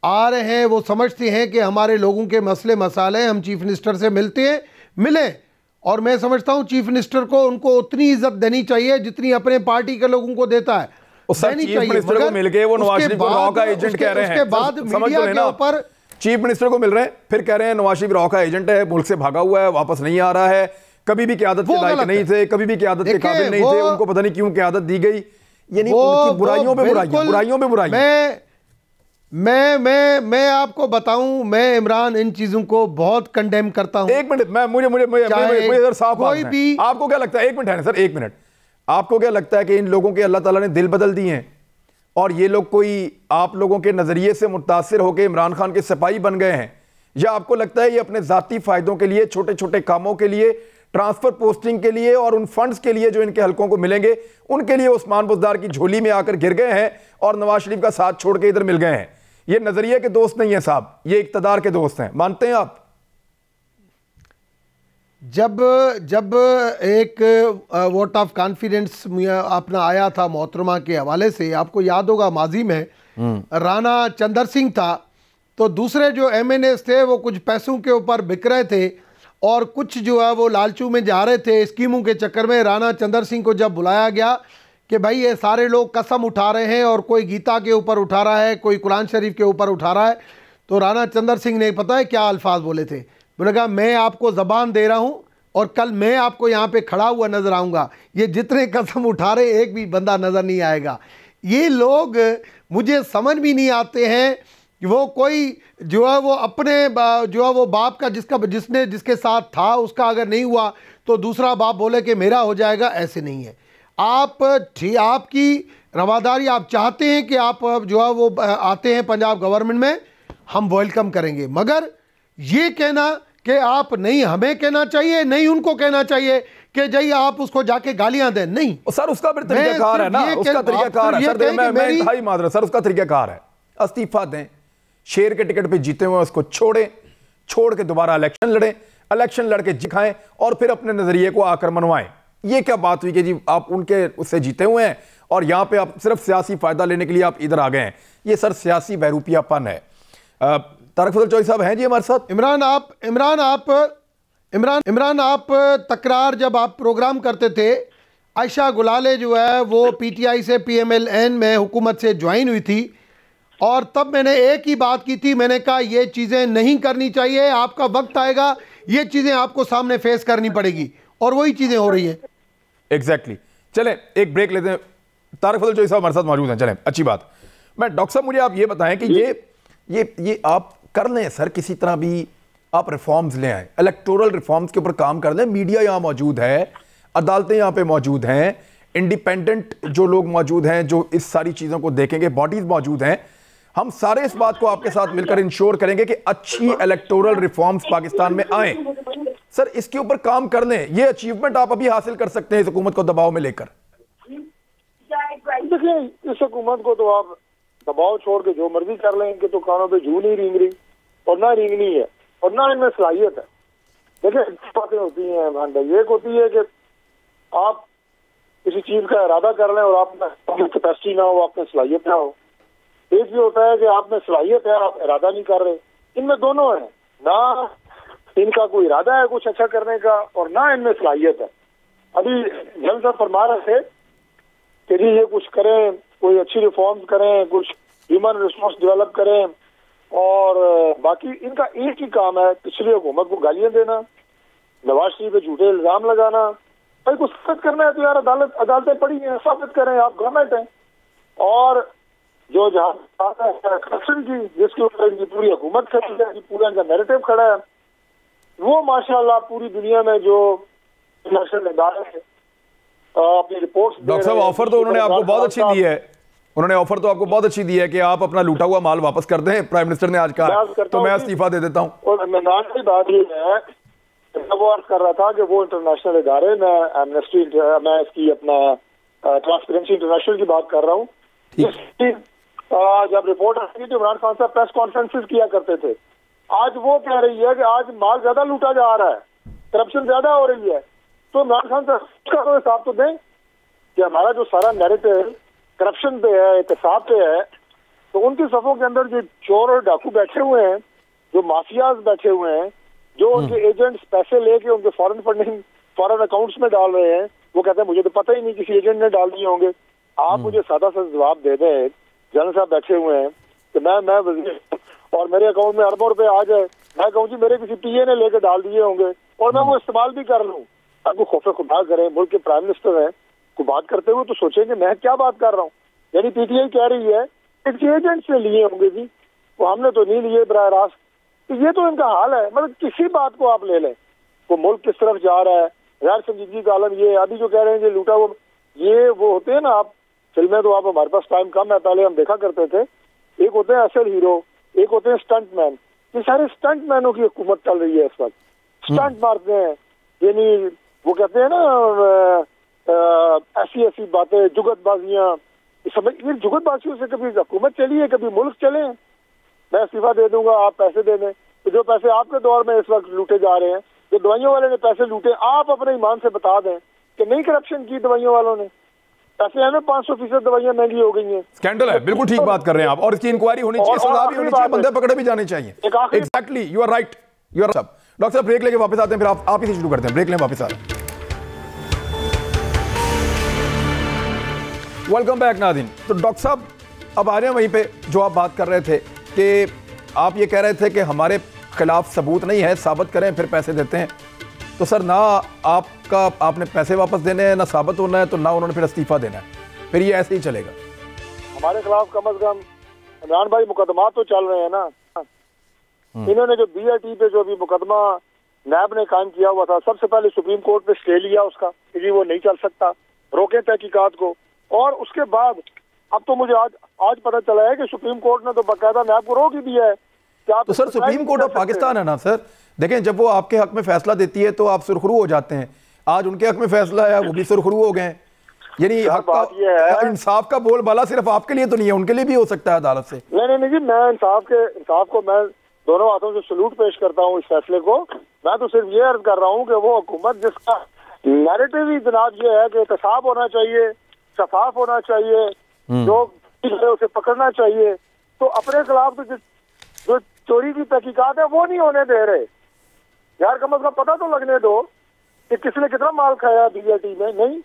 आ रहे हैं, वो समझते हैं कि हमारे लोगों के मसले मसाले हम चीफ मिनिस्टर से मिलें, और मैं समझता हूं चीफ मिनिस्टर को उनको उतनी इज्जत देनी चाहिए जितनी अपने पार्टी के लोगों को देता है। चीफ मिनिस्टर को मिल गए वो नवाज शरीफ को रॉ का एजेंट कह रहे हैं। उसके बाद मीडिया के ऊपर चीफ मिनिस्टर को मिल रहे हैं, फिर कह रहे हैं नवाज शरीफ रॉ का एजेंट है, मुल्क से भागा हुआ है, वापस नहीं आ रहा है, कभी भी क़यादत के लायक नहीं थे, कभी भी क़यादत के काबिल नहीं थे, उनको पता नहीं क्यों क़यादत दी गई। यानी उनकी बुराइयों पे बुराइयां। मैं आपको बताऊं, मैं इमरान इन चीजों को बहुत कंडेम करता हूं। एक मिनट, मुझे इधर साफ कोई भी आपको क्या लगता है, एक मिनट है ना सर, एक मिनट, आपको क्या लगता है कि इन लोगों के अल्लाह ताला ने दिल बदल दिए हैं और ये लोग कोई आप लोगों के नजरिए से मुतासिर होकर इमरान खान के सिपाही बन गए हैं, या आपको लगता है ये अपने जाती फायदों के लिए, छोटे छोटे कामों के लिए, ट्रांसफर पोस्टिंग के लिए और उन फंड्स के लिए जो इनके हलकों को मिलेंगे उनके लिए उस्मान बुज़दार की झोली में आकर गिर गए हैं और नवाज शरीफ का साथ छोड़ के इधर मिल गए हैं? ये नजरिए के दोस्त नहीं है साहब, ये इक्तदार के दोस्त हैं, मानते हैं आप? जब एक वोट ऑफ कॉन्फिडेंस अपना आया था मोहतरमा के हवाले से, आपको याद होगा माजी में राणा चंदर सिंह था, तो दूसरे जो MNAs थे वो कुछ पैसों के ऊपर बिक रहे थे और कुछ जो है वो लालचू में जा रहे थे स्कीमों के चक्कर में। राणा चंदर सिंह को जब बुलाया गया कि भाई ये सारे लोग कसम उठा रहे हैं और कोई गीता के ऊपर उठा रहा है, कोई कुरान शरीफ के ऊपर उठा रहा है, तो राणा चंदर सिंह ने पता है क्या अल्फाज बोले थे? मैंने कहा मैं आपको ज़बान दे रहा हूँ और कल मैं आपको यहाँ पे खड़ा हुआ नज़र आऊँगा, ये जितने कसम उठा रहे एक भी बंदा नज़र नहीं आएगा। ये लोग मुझे समझ भी नहीं आते हैं कि वो कोई जो है वो अपने जो है वो बाप का जिसके साथ था उसका अगर नहीं हुआ तो दूसरा बाप बोले कि मेरा हो जाएगा, ऐसे नहीं है। आपकी रवादारी आप चाहते हैं कि आप जो है वो आते हैं पंजाब गवर्नमेंट में, हम वेलकम करेंगे, मगर ये कहना कि आप नहीं हमें कहना चाहिए नहीं उनको कहना चाहिए कि जाइए आप उसको जाके गालियां दें, नहीं सर उसका फिर तरीकाकार है ना, उसका तरीकाकार है सर। मैं इंतहाई माजरत सर, उसका तरीकाकार है इस्तीफा दें, शेर के टिकट पे जीते हुए उसको छोड़ के दोबारा इलेक्शन लड़ें, इलेक्शन लड़के जिखाएं और फिर अपने नजरिए को आकर मनवाएं। ये क्या बात हुई कि जी आप उनके उससे जीते हुए हैं और यहां पे आप सिर्फ सियासी फायदा लेने के लिए आप इधर आ गए हैं? ये सर सियासी बहरूपियापन है। तारक फजल चौधरी साहब हैं जी हमारे साथ। इमरान आप तकरार जब आप प्रोग्राम करते थे, आयशा गुलाले जो है वो पीटीआई से पीएमएलएन में हुकूमत से ज्वाइन हुई थी और तब मैंने एक ही बात की थी, मैंने कहा ये चीज़ें नहीं करनी चाहिए, आपका वक्त आएगा ये चीज़ें आपको सामने फेस करनी पड़ेगी, और वही चीज़ें हो रही हैं। एग्जैक्टली। चलें एक ब्रेक लेते हैं। तारक फजल चौधरी साहब हमारे साथ मौजूद हैं, चलें अच्छी बात। मैं डॉक्टर साहब मुझे आप ये बताएं कि ये आप कर लें सर, किसी तरह भी आप रिफॉर्म्स ले आए, इलेक्टोरल रिफॉर्म्स के ऊपर काम कर लें, मीडिया यहाँ मौजूद है, अदालतें यहाँ पे मौजूद हैं, इंडिपेंडेंट जो लोग मौजूद हैं जो इस सारी चीज़ों को देखेंगे, बॉडीज मौजूद हैं, हम सारे इस बात को आपके साथ मिलकर इंश्योर करेंगे कि अच्छी इलेक्टोरल रिफॉर्म्स पाकिस्तान में आए। सर इसके ऊपर काम कर लें, ये अचीवमेंट आप अभी हासिल कर सकते हैं इस हुकूमत को दबाव में लेकर। देखिए इस हुकूमत को तो आप दबाव छोड़ के जो मर्जी कर लें, इनके तो कानों पे जू नहीं रेंग रही और ना रेंगनी है और ना इनमें सलाहियत है। देखिए बातें होती हैं भान भाई, एक होती है कि आप किसी चीज का इरादा कर लें और आप में कैपेसिटी ना हो, आप में सलाहियत ना हो। एक ये होता है कि आप में सलाहियत है, आप इरादा नहीं कर रहे। इनमें दोनों है, ना इनका कोई इरादा है कुछ अच्छा करने का और ना इनमें सलाहियत है। अभी जन साहब फरमा रहे थे कि जी ये कुछ करें, कोई अच्छी रिफॉर्म्स करें, कुछ ह्यूमन रिसोर्स डेवलप करें, और बाकी इनका एक ही काम है पिछली हुकूमत को गालियां देना, नवाज शरीफ पे झूठे इल्जाम लगाना। भाई कुछ साबित करना है तो यार अदालतें पड़ी हैं, साबित करें, आप गवर्नमेंट हैं। और जो जहाँ करप्शन की जिसके ऊपर इनकी पूरी हुकूमत खड़ी है, पूरा इनका नैरेटिव खड़ा है, वो माशाल्लाह पूरी दुनिया में जो इंटरनेशनल इदारे अपनी रिपोर्ट्स। डॉक्टर साहब ऑफर तो उन्होंने आपको बहुत अच्छी दी है, उन्होंने ऑफर तो आपको बहुत अच्छी दी है कि आप अपना लूटा हुआ माल वापस कर दें, प्राइम मिनिस्टर ने आज कहा, तो मैं इस्तीफा दे देता हूँ। और मैदान की बात ये है, वो अर्ज कर रहा था कि वो इंटरनेशनल इदारे, मैं एमनेस्टी, मैं इसकी अपना ट्रांसपेरेंसी इंटरनेशनल की बात कर रहा हूँ, जब रिपोर्ट आई थी इमरान खान साहब प्रेस कॉन्फ्रेंसेस किया करते थे, आज वो कह रही है कि आज माल ज्यादा लूटा जा रहा है, करप्शन ज्यादा हो रही है। तो इमरान खान साहब का हिसाब तो दें कि हमारा जो सारा नैरेटिव करप्शन पे है, एहतसाब पे है, तो उनकी सफों के अंदर जो चोर और डाकू बैठे हुए हैं, जो माफियाज बैठे हुए हैं, जो उनके एजेंट्स पैसे लेके उनके फॉरेन फंडिंग फॉरेन अकाउंट्स में डाल रहे हैं, वो कहते हैं मुझे तो पता ही नहीं किसी एजेंट ने डाल दिए होंगे। आप मुझे सादा सा जवाब दे दें, जनरल साहब बैठे हुए हैं कि मैं और मेरे अकाउंट में अरबों रुपए आ जाए, मैं कहूँ जी मेरे किसी पीए ने लेकर डाल दिए होंगे और मैं वो इस्तेमाल भी कर लूँ। आपको खौफे खुदा करें, मुल्क के प्राइम मिनिस्टर हैं, को बात करते हुए तो सोचेंगे मैं क्या बात कर रहा हूँ। यानी पीटीआई कह रही है किसी एजेंट से लिए होंगे जी, वो हमने तो नहीं लिए बराह रास्त। तो ये तो इनका हाल है, मतलब किसी बात को आप ले लें, वो मुल्क किस तरफ जा रहा है, गैर संजीदगी का आलम ये, अभी जो कह रहे हैं कि लूटा वो, ये वो होते हैं ना, आप फिल्में तो आप हमारे पास टाइम कम है, पहले हम देखा करते थे, एक होते हैं असल हीरो, एक होते हैं स्टंट मैन। ये सारे स्टंट मैनों की हुकूमत चल रही है इस वक्त, स्टंट मारते हैं, यानी वो कहते हैं ना ऐसी बातें, जुगतबाजियां, ये जुगतबाजियों से कभी हुकूमत चली है, कभी मुल्क चले। मैं इस्तीफा दे दूंगा, आप पैसे दे दें, तो जो पैसे आपके दौर में इस वक्त लूटे जा रहे हैं, जो दवाइयों वाले ने पैसे लूटे, आप अपने ईमान से बता दें कि नहीं करप्शन की दवाइयों वालों ने, पैसे है ना 500% दवाइयां महंगी हो गई हैं, स्कैंडल है। बिल्कुल ठीक बात कर रहे हैं आप, और इसकी इंक्वायरी होनी चाहिए, सजा भी होनी चाहिए, बंदे पकड़े भी जाने चाहिए। Exactly, you are right, you are. Doctor साहब ब्रेक लेके वापस आते हैं, फिर आप ही से शुरू करते हैं, ब्रेक लें वापस आ रहे हैं। वेलकम बैक नाज़रीन। तो डॉक्टर साहब अब आ रहे हैं वहीं पे जो आप बात कर रहे थे कि आप ये कह रहे थे कि हमारे खिलाफ सबूत नहीं है, साबित करें फिर पैसे देते हैं। तो सर ना आपने पैसे वापस देने हैं, ना साबित होना है, तो ना उन्होंने फिर इस्तीफा देना है, फिर ये ऐसे ही चलेगा। हमारे खिलाफ कम से कम इमरान भाई मुकदमा तो चल रहे हैं ना। इन्होंने जो BRT पे जो भी मुकदमा नैब ने कायम किया हुआ था, सबसे पहले सुप्रीम कोर्ट पे स्टे लिया उसका कि जी वो नहीं चल सकता, रोके तहकीकात को। और उसके बाद अब तो मुझे आज पता चला है कि सुप्रीम कोर्ट ने तो बाकायदा नैब को रोक ही दिया है कि आप तो sir supreme court of Pakistan है ना सर, देखें जब वो आपके हक में फैसला देती है तो आप सुरखरू हो जाते हैं। आज उनके हक में फैसला है, वो भी सुरखरू हो गए। यानी हक का, इंसाफ का बोलबाला सिर्फ आपके लिए तो नहीं है, उनके लिए भी हो सकता है अदालत से। नहीं जी, मैं इंसाफ को मैं दोनों हाथों से सलूट पेश करता हूँ इस फैसले को। मैं तो सिर्फ ये अर्ज कर रहा हूँ कि वो हुकूमत जिसका नैरेटिव ही जनाब ये है कि एहतसाब होना चाहिए, शफाफ होना चाहिए, जो उसे पकड़ना चाहिए, तो अपने खिलाफ तो जो चोरी की तहकीकात है वो नहीं होने दे रहे यार। कम से कम पता तो लगने दो कि किसने कितना माल खाया BRT में। नहीं,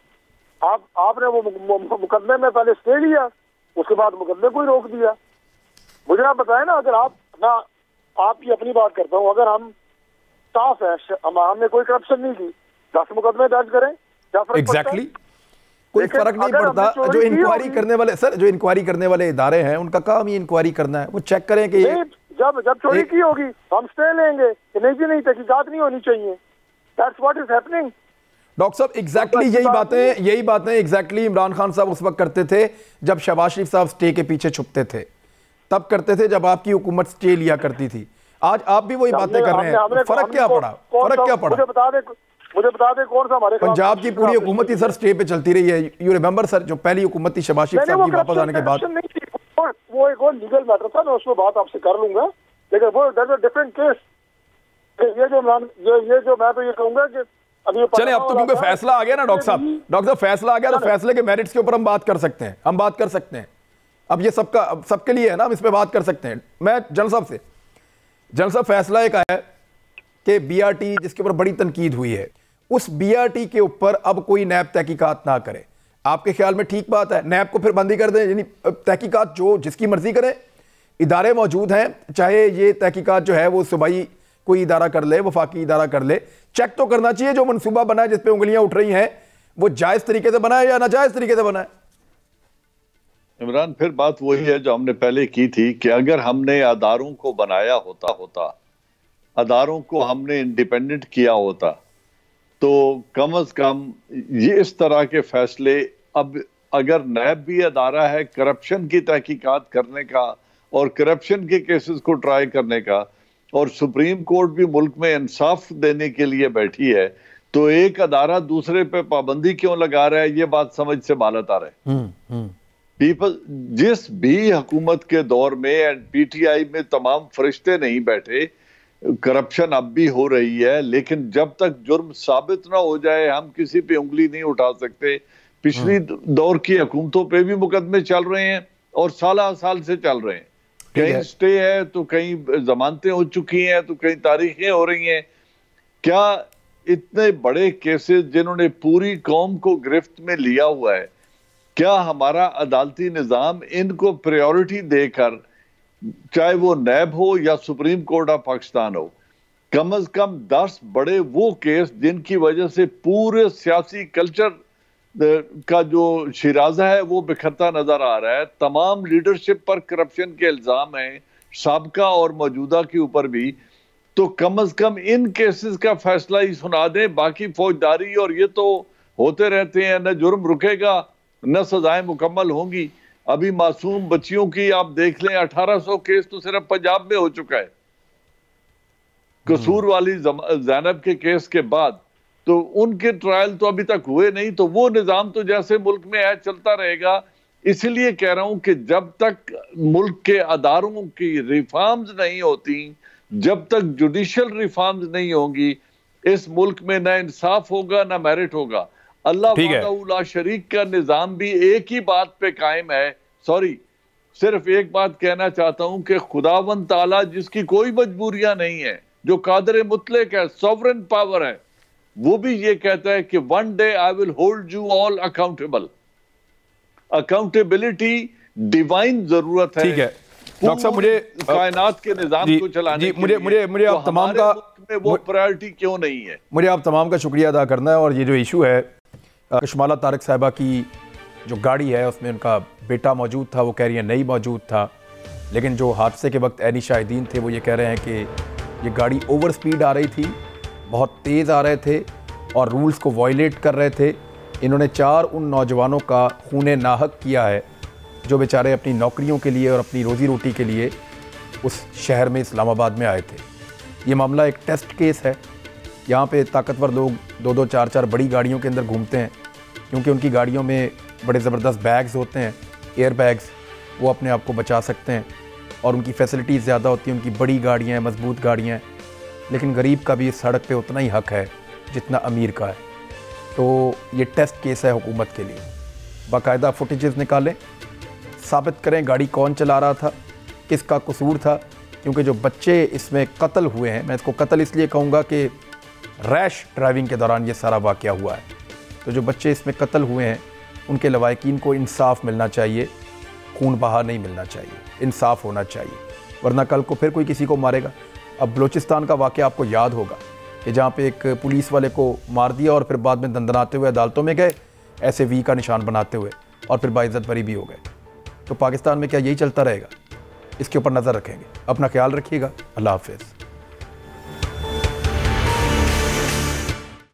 आपने वो मुकदमे में पहले स्टे लिया, उसके बाद मुकदमे को ही रोक दिया। मुझे आप बताएं ना, अगर मैं आपकी अपनी बात करता हूँ, अगर हम साफ है हमने कोई करप्शन नहीं की, 10 मुकदमे दर्ज करें, क्या फर्क एग्जैक्टली कोई फर्क नहीं पड़ता। जो इंक्वायरी करने वाले सर, जो इंक्वायरी करने वाले इदारे हैं, उनका काम ही इंक्वायरी करना है, वो चेक करें कि जब चोरी की होगी हम स्टे लेंगे कि नहीं जी नहीं, तहकीकात नहीं होनी चाहिए। That's what is happening. Doctor साहब एग्जैक्टली यही बातें एग्जैक्टली इमरान खान साहब उस वक्त करते थे जब शहबाज शरीफ साहब स्टे के पीछे छुपते थे, तब करते थे जब आपकी हुकूमत स्टे लिया करती थी। आज आप भी वही बातें कर रहे हैं, फर्क क्या पड़ा? मुझे बता दे कौन सा हमारे पंजाब की पूरी हुकूमत ही सर स्टे पे चलती रही है। यू रिमेंबर सर, जो पहली हुकूमत थी शहबाज शरीफ साहब की वापस आने के बाद, वो एक और लीगल मैटर था, मैं उसमें बात आपसे कर लूंगा, लेकिन वो दैट्स अ डिफरेंट केस। ये जो मैं तो ये कहूंगा कि अभी चले अब तो क्योंकि फैसला आ गया ना डॉक्टर साहब फैसला आ गया, तो फैसले के मेरिट्स के ऊपर हम बात कर सकते हैं। अब ये सबके लिए है ना, हम इस पे बात कर सकते हैं। मैं जनरल साहब फैसला एक आया कि BRT जिसके ऊपर बड़ी तनकीद हुई है, उस BRT के ऊपर अब कोई नैब तहकीकात ना करे। आपके ख्याल में ठीक बात है? नैब को फिर बंद ही कर दें, यानी तहकीकात जो जिसकी मर्जी करें, इदारे मौजूद हैं, चाहे ये तहकीकात जो है वो सूबाई कोई इदारा कर ले, वफाकी इदारा कर ले, चेक तो करना चाहिए जो मनसूबा बना है, जिस पे उंगलियां उठ रही हैं, वो जायज तरीके से बना है या नाजायज तरीके से बना है। इमरान, फिर बात वही है जो हमने पहले की थी कि अगर हमने अदारों को बनाया होता, अदारों को हमने इंडिपेंडेंट किया होता, तो कम अज कम ये इस तरह के फैसले, अब अगर नैब भी अदारा है करप्शन की तहकीकात करने का और करप्शन के केसेस को ट्राई करने का, और सुप्रीम कोर्ट भी मुल्क में इंसाफ देने के लिए बैठी है, तो एक अदारा दूसरे पे पाबंदी क्यों लगा रहा है? ये बात समझ से बालत आ रहा है। पीपल जिस भी हुकूमत के दौर में एंड PTI में तमाम फरिश्ते नहीं बैठे, करप्शन अब भी हो रही है, लेकिन जब तक जुर्म साबित ना हो जाए हम किसी पे उंगली नहीं उठा सकते। पिछली दौर की हुकूमतों पे भी मुकदमे चल रहे हैं और साल से चल रहे हैं। कहीं स्टे है तो कहीं जमानतें हो चुकी हैं, तो कहीं तारीखें हो रही हैं। क्या इतने बड़े केसेस जिन्होंने पूरी कौम को गिरफ्त में लिया हुआ है, क्या हमारा अदालती निज़ाम इनको प्रायोरिटी देकर, चाहे वो नैब हो या सुप्रीम कोर्ट ऑफ पाकिस्तान हो, कम से कम 10 बड़े वो केस जिनकी वजह से पूरे सियासी कल्चर का जो शिराजा है वो बिखरता नजर आ रहा है। तमाम लीडरशिप पर करप्शन के इल्जाम हैं, साबका और मौजूदा के ऊपर भी, तो कम से कम इन केसेस का फैसला ही सुना दें। बाकी फौजदारी और ये तो होते रहते हैं, न जुर्म रुकेगा न सजाएं मुकम्मल होंगी। अभी मासूम बच्चियों की आप देख लें, 1800 केस तो सिर्फ पंजाब में हो चुका है कसूर वाली ज़ैनब के केस के बाद, तो उनके ट्रायल तो अभी तक हुए नहीं। तो वो निज़ाम तो जैसे मुल्क में है चलता रहेगा। इसलिए कह रहा हूं कि जब तक मुल्क के अदारों की रिफॉर्म्स नहीं होती, जब तक जुडिशल रिफॉर्म्स नहीं होंगी, इस मुल्क में ना इंसाफ होगा ना मेरिट होगा। अल्लाह शरीक का निज़ाम भी एक ही बात पे कायम है। सिर्फ एक बात कहना चाहता हूं कि खुदावंद ताला जिसकी कोई मजबूरियां नहीं है, जो कादर मुतलक है, सॉवरेन पावर है, वो भी ये कहता है कि one day I will hold you all accountable. Accountability divine जरूरत है। डॉक्टर साहब मुझे कायनात के निजाम को चलाने के लिए, मुझे आप तमाम का में वो प्रायोरिटी क्यों नहीं है? मुझे आप तमाम का शुक्रिया अदा करना है। और ये जो इशू है, कशमाला तारिक साहिबा की जो गाड़ी है उसमें उनका बेटा मौजूद था, वो कह रही है नहीं मौजूद था, लेकिन जो हादसे के वक्त ऐनी शाहिदीन थे वो ये कह रहे हैं कि ये गाड़ी ओवर स्पीड आ रही थी, बहुत तेज़ आ रहे थे और रूल्स को वायलेट कर रहे थे। इन्होंने 4 उन नौजवानों का खूने नाहक किया है जो बेचारे अपनी नौकरियों के लिए और अपनी रोज़ी रोटी के लिए उस शहर में इस्लामाबाद में आए थे। ये मामला एक टेस्ट केस है। यहाँ पे ताकतवर लोग 2-2, 4-4 बड़ी गाड़ियों के अंदर घूमते हैं क्योंकि उनकी गाड़ियों में बड़े ज़बरदस्त बैग्स होते हैं, एयर बैग्स, वो अपने आप को बचा सकते हैं और उनकी फैसिलिटीज़ ज़्यादा होती हैं, उनकी बड़ी गाड़ियाँ हैं, मजबूत गाड़ियाँ हैं। लेकिन गरीब का भी इस सड़क पे उतना ही हक है जितना अमीर का है। तो ये टेस्ट केस है हुकूमत के लिए। बाकायदा फुटेजेस निकालें, साबित करें गाड़ी कौन चला रहा था, किसका कसूर था, क्योंकि जो बच्चे इसमें कत्ल हुए हैं, मैं इसको कत्ल इसलिए कहूँगा कि रैश ड्राइविंग के दौरान ये सारा वाक़या हुआ है। तो जो बच्चे इसमें कत्ल हुए हैं उनके लवाहिकीन को इंसाफ मिलना चाहिए, खून बहा नहीं मिलना चाहिए, इंसाफ होना चाहिए, वरना कल को फिर कोई किसी को मारेगा। अब बलूचिस्तान का वाक़या आपको याद होगा कि जहाँ पे एक पुलिस वाले को मार दिया और फिर बाद में दंदनाते हुए अदालतों में गए, ऐसे वी का निशान बनाते हुए, और फिर बाइज्जत बरी भी हो गए। तो पाकिस्तान में क्या यही चलता रहेगा? इसके ऊपर नज़र रखेंगे। अपना ख्याल रखिएगा। अल्लाह हाफ़िज़।